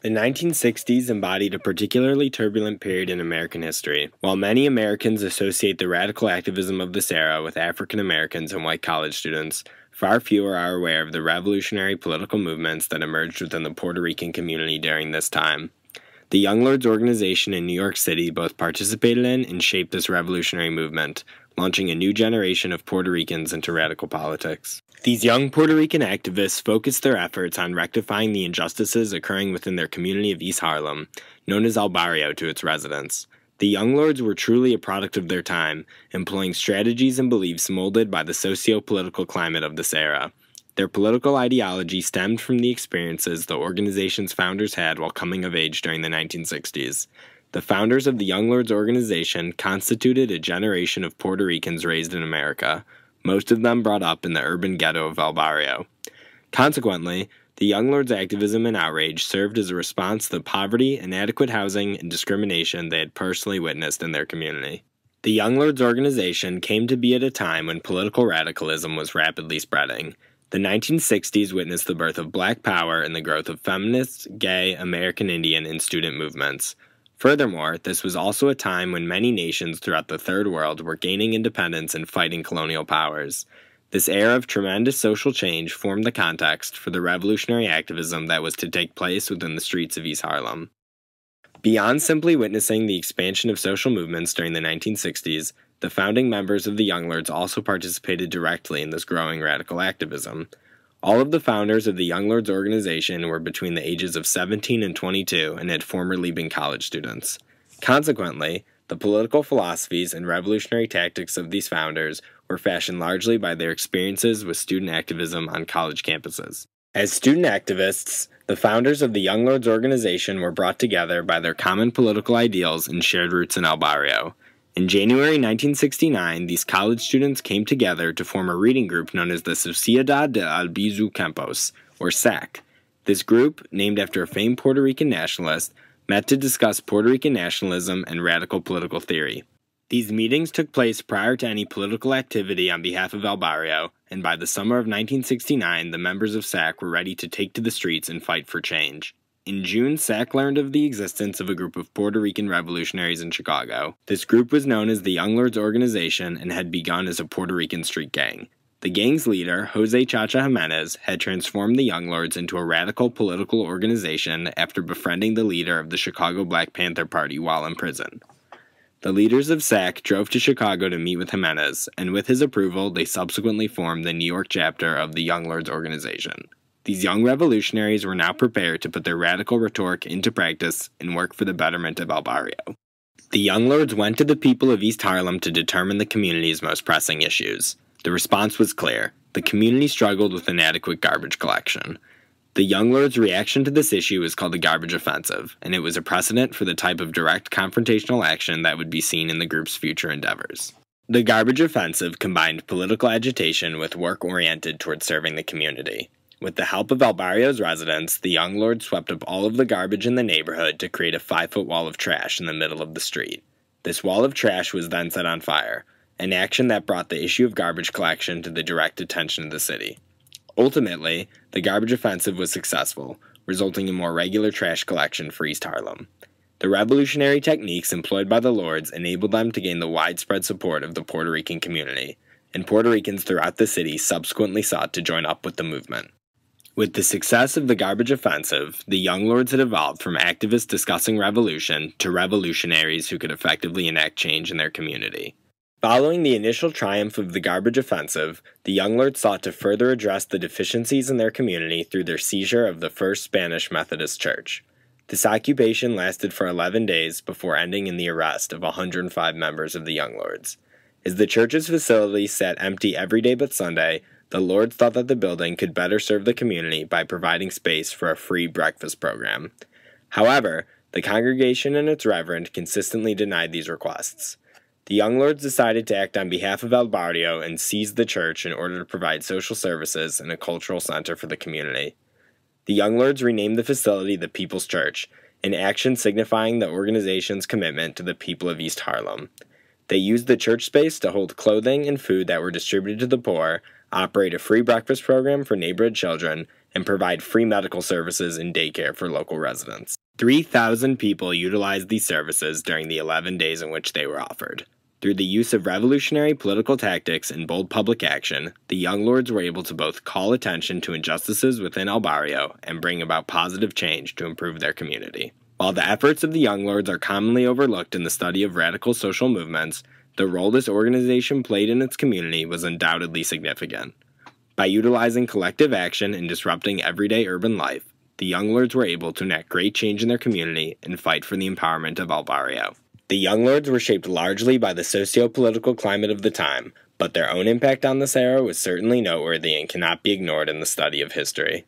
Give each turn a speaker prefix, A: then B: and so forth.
A: The 1960s embodied a particularly turbulent period in American history. While many Americans associate the radical activism of this era with African Americans and white college students, far fewer are aware of the revolutionary political movements that emerged within the Puerto Rican community during this time. The Young Lords organization in New York City both participated in and shaped this revolutionary movement, launching a new generation of Puerto Ricans into radical politics. These young Puerto Rican activists focused their efforts on rectifying the injustices occurring within their community of East Harlem, known as El Barrio to its residents. The Young Lords were truly a product of their time, employing strategies and beliefs molded by the socio-political climate of this era. Their political ideology stemmed from the experiences the organization's founders had while coming of age during the 1960s. The founders of the Young Lords organization constituted a generation of Puerto Ricans raised in America, most of them brought up in the urban ghetto of El Barrio. Consequently, the Young Lords' activism and outrage served as a response to the poverty, inadequate housing, and discrimination they had personally witnessed in their community. The Young Lords organization came to be at a time when political radicalism was rapidly spreading. The 1960s witnessed the birth of Black Power and the growth of feminist, gay, American Indian, and student movements. Furthermore, this was also a time when many nations throughout the Third World were gaining independence and fighting colonial powers. This era of tremendous social change formed the context for the revolutionary activism that was to take place within the streets of East Harlem. Beyond simply witnessing the expansion of social movements during the 1960s, the founding members of the Young Lords also participated directly in this growing radical activism. All of the founders of the Young Lords organization were between the ages of 17 and 22 and had formerly been college students. Consequently, the political philosophies and revolutionary tactics of these founders were fashioned largely by their experiences with student activism on college campuses. As student activists, the founders of the Young Lords organization were brought together by their common political ideals and shared roots in El Barrio. In January 1969, these college students came together to form a reading group known as the Sociedad de Albizu Campos, or SAC. This group, named after a famed Puerto Rican nationalist, met to discuss Puerto Rican nationalism and radical political theory. These meetings took place prior to any political activity on behalf of El Barrio, and by the summer of 1969, the members of SAC were ready to take to the streets and fight for change. In June, SAC learned of the existence of a group of Puerto Rican revolutionaries in Chicago. This group was known as the Young Lords Organization and had begun as a Puerto Rican street gang. The gang's leader, Jose Chacha Jimenez, had transformed the Young Lords into a radical political organization after befriending the leader of the Chicago Black Panther Party while in prison. The leaders of SAC drove to Chicago to meet with Jimenez, and with his approval, they subsequently formed the New York chapter of the Young Lords Organization. These young revolutionaries were now prepared to put their radical rhetoric into practice and work for the betterment of El Barrio. The Young Lords went to the people of East Harlem to determine the community's most pressing issues. The response was clear. The community struggled with inadequate garbage collection. The Young Lords' reaction to this issue was called the Garbage Offensive, and it was a precedent for the type of direct confrontational action that would be seen in the group's future endeavors. The Garbage Offensive combined political agitation with work oriented toward serving the community. With the help of El Barrio's residents, the Young Lords swept up all of the garbage in the neighborhood to create a 5-foot wall of trash in the middle of the street. This wall of trash was then set on fire, an action that brought the issue of garbage collection to the direct attention of the city. Ultimately, the Garbage Offensive was successful, resulting in more regular trash collection for East Harlem. The revolutionary techniques employed by the Lords enabled them to gain the widespread support of the Puerto Rican community, and Puerto Ricans throughout the city subsequently sought to join up with the movement. With the success of the Garbage Offensive, the Young Lords had evolved from activists discussing revolution to revolutionaries who could effectively enact change in their community. Following the initial triumph of the Garbage Offensive, the Young Lords sought to further address the deficiencies in their community through their seizure of the First Spanish Methodist Church. This occupation lasted for 11 days before ending in the arrest of 105 members of the Young Lords. As the church's facilities sat empty every day but Sunday, the Lords thought that the building could better serve the community by providing space for a free breakfast program. However, the congregation and its reverend consistently denied these requests. The Young Lords decided to act on behalf of El Barrio and seized the church in order to provide social services and a cultural center for the community. The Young Lords renamed the facility the People's Church, an action signifying the organization's commitment to the people of East Harlem. They used the church space to hold clothing and food that were distributed to the poor, operate a free breakfast program for neighborhood children, and provide free medical services and daycare for local residents. 3,000 people utilized these services during the 11 days in which they were offered. Through the use of revolutionary political tactics and bold public action, the Young Lords were able to both call attention to injustices within El Barrio and bring about positive change to improve their community. While the efforts of the Young Lords are commonly overlooked in the study of radical social movements, the role this organization played in its community was undoubtedly significant. By utilizing collective action and disrupting everyday urban life, the Young Lords were able to enact great change in their community and fight for the empowerment of El Barrio. The Young Lords were shaped largely by the socio-political climate of the time, but their own impact on this era was certainly noteworthy and cannot be ignored in the study of history.